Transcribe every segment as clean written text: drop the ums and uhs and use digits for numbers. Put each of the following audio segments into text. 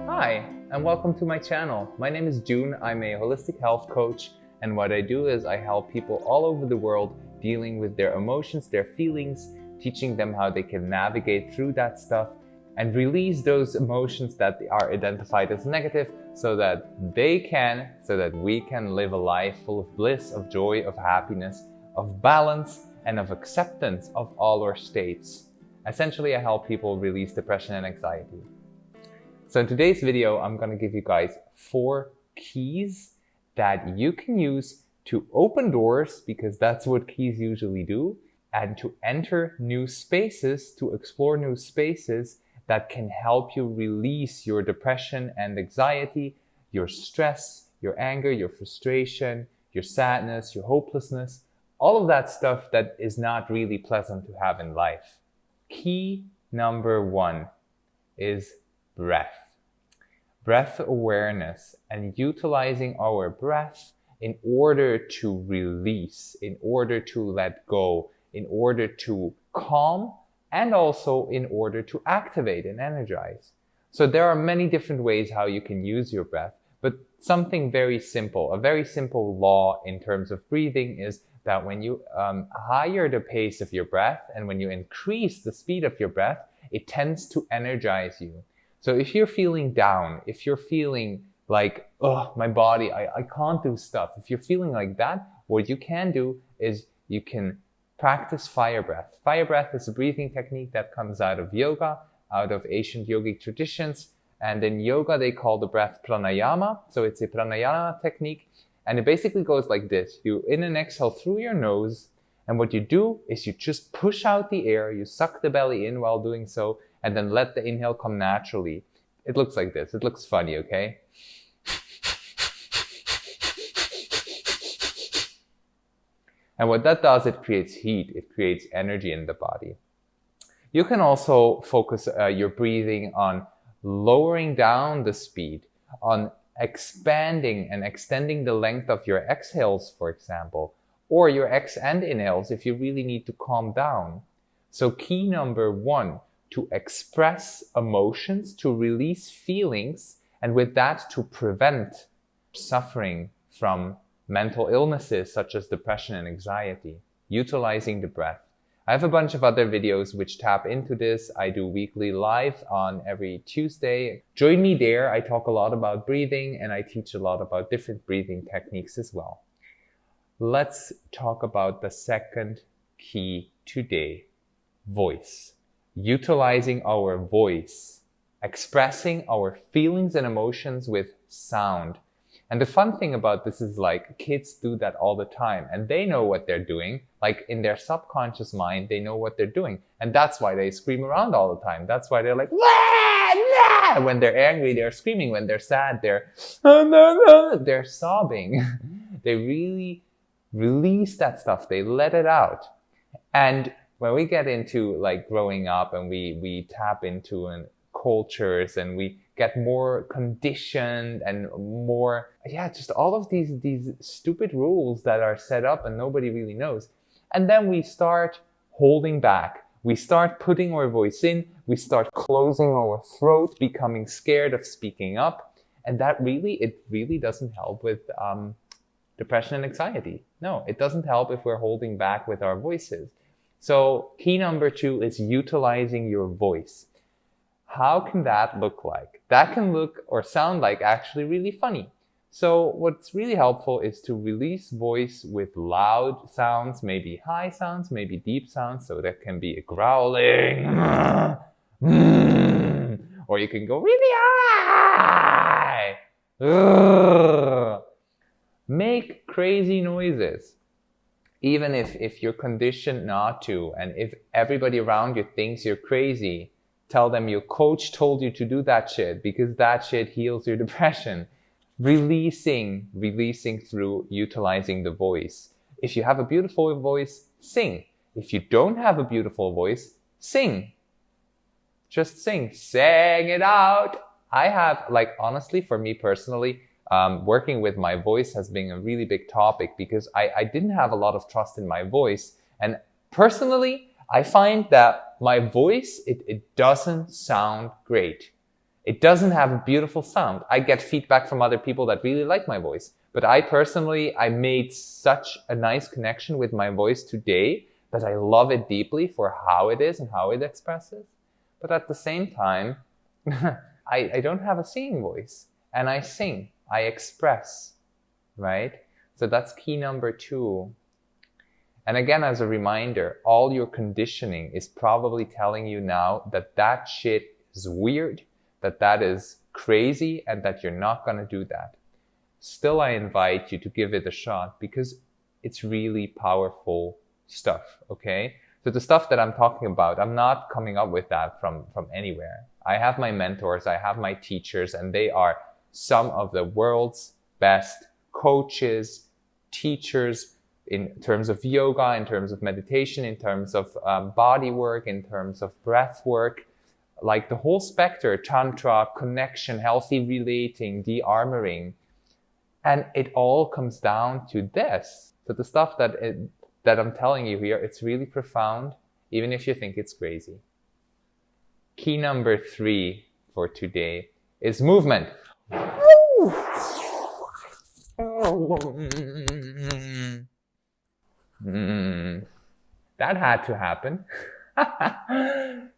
Hi, and welcome to my channel. My name is June. I'm a holistic health coach, and what I do is I help people all over the world dealing with their emotions, their feelings, teaching them how they can navigate through that stuff and release those emotions that are identified as negative so that we can live a life full of bliss, of joy, of happiness, of balance, and of acceptance of all our states. Essentially, I help people release depression and anxiety. So in today's video, I'm going to give you guys 4 keys that you can use to open doors, because that's what keys usually do, and to enter new spaces, to explore new spaces that can help you release your depression and anxiety, your stress, your anger, your frustration, your sadness, your hopelessness, all of that stuff that is not really pleasant to have in life. Key number 1 is breath. Breath awareness and utilizing our breath in order to release, in order to let go, in order to calm, and also in order to activate and energize. So there are many different ways how you can use your breath, but something very simple, a very simple law in terms of breathing is that when you higher the pace of your breath and when you increase the speed of your breath, it tends to energize you. So if you're feeling down, if you're feeling like, oh, my body, I can't do stuff. If you're feeling like that, what you can do is you can practice fire breath. Fire breath is a breathing technique that comes out of yoga, out of ancient yogic traditions. And in yoga, they call the breath pranayama. So it's a pranayama technique. And it basically goes like this. You in and exhale through your nose. And what you do is you just push out the air. You suck the belly in while doing so. And then let the inhale come naturally. It looks like this. It looks funny, okay? And what that does, it creates heat. It creates energy in the body. You can also focus your breathing on lowering down the speed, on expanding and extending the length of your exhales, for example, or your and inhales if you really need to calm down. So key number 1, to express emotions, to release feelings, and with that to prevent suffering from mental illnesses such as depression and anxiety, utilizing the breath. I have a bunch of other videos which tap into this. I do weekly live on every Tuesday. Join me there. I talk a lot about breathing and I teach a lot about different breathing techniques as well. Let's talk about the second key today, voice. Utilizing our voice, expressing our feelings and emotions with sound. And the fun thing about this is like kids do that all the time and they know what they're doing. Like in their subconscious mind, they know what they're doing. And that's why they scream around all the time. That's why they're like, wah, wah! When they're angry, they're screaming. When they're sad, they're sobbing. They really release that stuff. They let it out. And when we get into like growing up and we tap into cultures and we get more conditioned and more, just all of these stupid rules that are set up and nobody really knows. And then we start holding back. We start putting our voice in. We start closing our throat, becoming scared of speaking up. And that it really doesn't help with depression and anxiety. No, it doesn't help if we're holding back with our voices. So key number 2 is utilizing your voice. How can that look like? That can look or sound like actually really funny. So what's really helpful is to release voice with loud sounds, maybe high sounds, maybe deep sounds. So that can be a growling, or you can go really high. Make crazy noises. Even if you're conditioned not to, and if everybody around you thinks you're crazy, tell them your coach told you to do that shit because that shit heals your depression. Releasing through utilizing the voice. If you have a beautiful voice, sing. If you don't have a beautiful voice, sing. Just sing. Sing it out. I have, honestly, for me personally, working with my voice has been a really big topic because I didn't have a lot of trust in my voice. And personally, I find that my voice, it doesn't sound great. It doesn't have a beautiful sound. I get feedback from other people that really like my voice. But I personally, I made such a nice connection with my voice today that I love it deeply for how it is and how it expresses. But at the same time, I don't have a singing voice. And I sing, I express, right? So that's key number 2. And again, as a reminder, all your conditioning is probably telling you now that that shit is weird, that that is crazy, and that you're not going to do that. Still, I invite you to give it a shot because it's really powerful stuff, okay? So the stuff that I'm talking about, I'm not coming up with that from anywhere. I have my mentors, I have my teachers, and they are some of the world's best coaches, teachers, in terms of yoga, in terms of meditation, in terms of body work, in terms of breath work, like the whole spectrum, tantra, connection, healthy relating, de-armoring. And it all comes down to this. So the stuff that I'm telling you here, it's really profound, even if you think it's crazy. Key number 3 for today is movement. That had to happen.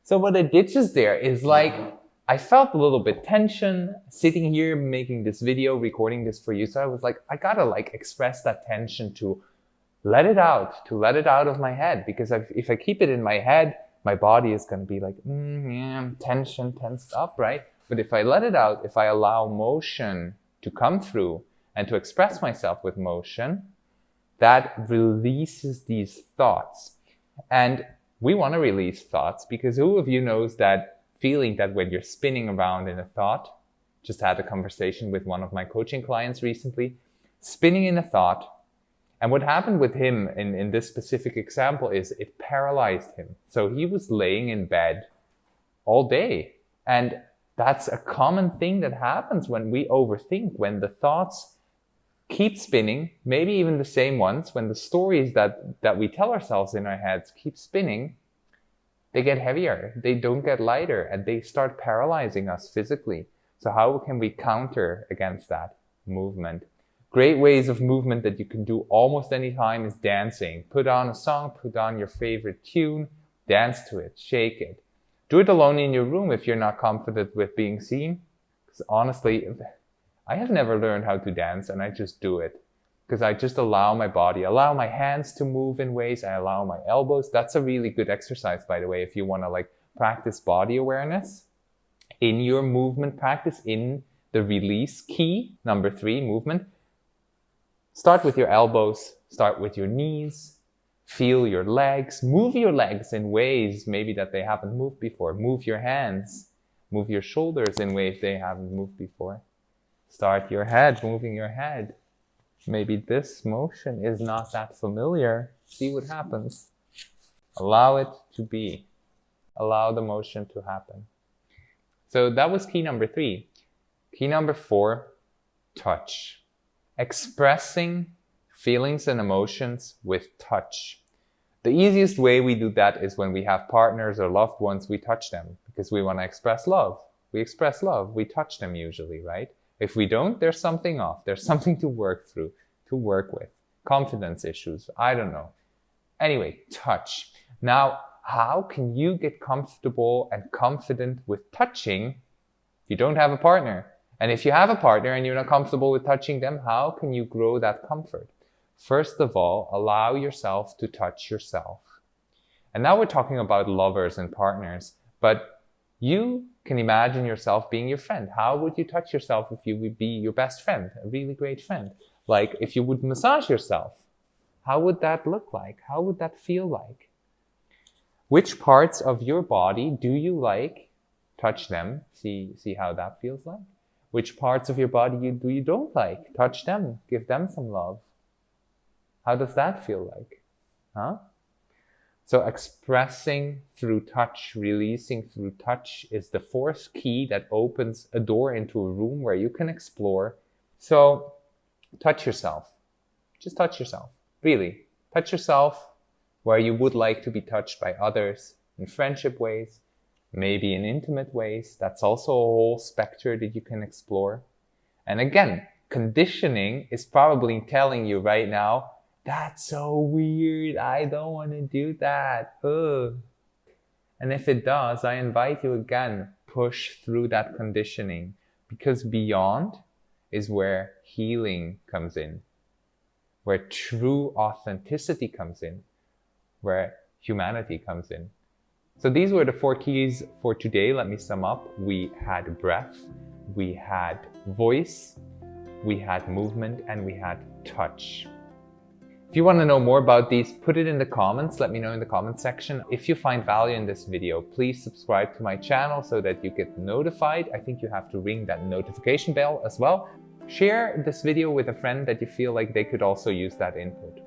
So what I did just there is like, I felt a little bit tension sitting here making this video, recording this for you. So I was like, I gotta like express that tension to let it out of my head. Because if I keep it in my head, my body is gonna be like, yeah, tension, tensed up, right? But if I let it out, if I allow motion to come through and to express myself with motion, that releases these thoughts. And we want to release thoughts because who of you knows that feeling that when you're spinning around in a thought? Just had a conversation with one of my coaching clients recently, spinning in a thought. And what happened with him in this specific example is it paralyzed him. So he was laying in bed all day. And that's a common thing that happens when we overthink, when the thoughts keep spinning, maybe even the same ones, when the stories that we tell ourselves in our heads keep spinning, they get heavier, they don't get lighter, and they start paralyzing us physically. So how can we counter against that? Movement. Great ways of movement that you can do almost any time is dancing. Put on a song, put on your favorite tune, dance to it, shake it. Do it alone in your room if you're not confident with being seen. Because honestly, I have never learned how to dance and I just do it because I just allow my body, allow my hands to move in ways. I allow my elbows. That's a really good exercise, by the way, if you want to like practice body awareness in your movement practice, in the release key, number 3, movement. Start with your elbows, start with your knees, feel your legs, move your legs in ways maybe that they haven't moved before. Move your hands, move your shoulders in ways they haven't moved before. Start your head, moving your head. Maybe this motion is not that familiar. See what happens. Allow it to be. Allow the motion to happen. So that was key number 3. Key number 4, touch. Expressing feelings and emotions with touch. The easiest way we do that is when we have partners or loved ones, we touch them because we want to express love. We express love, we touch them usually, right? If we don't, there's something off. There's something to work through, to work with. Confidence issues, I don't know. Anyway, touch. Now, how can you get comfortable and confident with touching if you don't have a partner? And if you have a partner and you're not comfortable with touching them, how can you grow that comfort? First of all, allow yourself to touch yourself. And now we're talking about lovers and partners, but you can imagine yourself being your friend. How would you touch yourself if you would be your best friend, a really great friend? Like if you would massage yourself, how would that look like? How would that feel like? Which parts of your body do you like? Touch them. See how that feels like. Which parts of your body you don't like? Touch them. Give them some love. How does that feel like? Huh? So expressing through touch, releasing through touch is the 4th key that opens a door into a room where you can explore. So touch yourself. Just touch yourself. Really. Touch yourself where you would like to be touched by others in friendship ways, maybe in intimate ways. That's also a whole spectrum that you can explore. And again, conditioning is probably telling you right now, that's so weird, I don't want to do that. Ugh. And if it does, I invite you again, push through that conditioning, because beyond is where healing comes in, where true authenticity comes in, where humanity comes in. So these were the 4 keys for today. Let me sum up. We had breath, we had voice, we had movement, and we had touch. If you want to know more about these, put it in the comments. Let me know in the comment section. If you find value in this video, please subscribe to my channel so that you get notified. I think you have to ring that notification bell as well. Share this video with a friend that you feel like they could also use that input.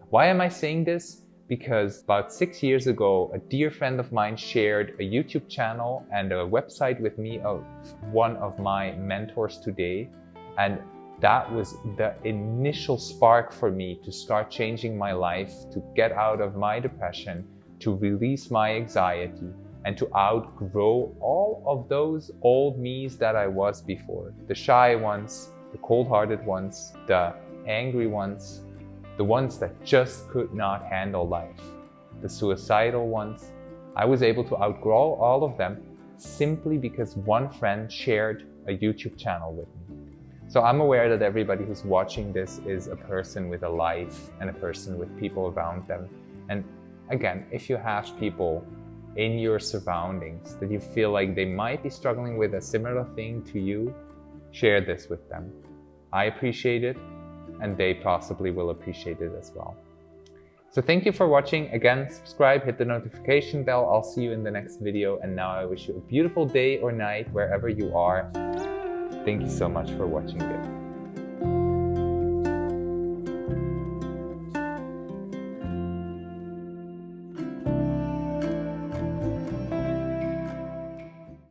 Why am I saying this? Because about 6 years ago, a dear friend of mine shared a YouTube channel and a website with me of one of my mentors today. And that was the initial spark for me to start changing my life, to get out of my depression, to release my anxiety, and to outgrow all of those old me's that I was before. The shy ones, the cold-hearted ones, the angry ones, the ones that just could not handle life, the suicidal ones. I was able to outgrow all of them simply because one friend shared a YouTube channel with me. So I'm aware that everybody who's watching this is a person with a life and a person with people around them. And again, if you have people in your surroundings that you feel like they might be struggling with a similar thing to you, share this with them. I appreciate it, and they possibly will appreciate it as well. So thank you for watching. Again, subscribe, hit the notification bell. I'll see you in the next video. And now I wish you a beautiful day or night wherever you are. Thank you so much for watching this.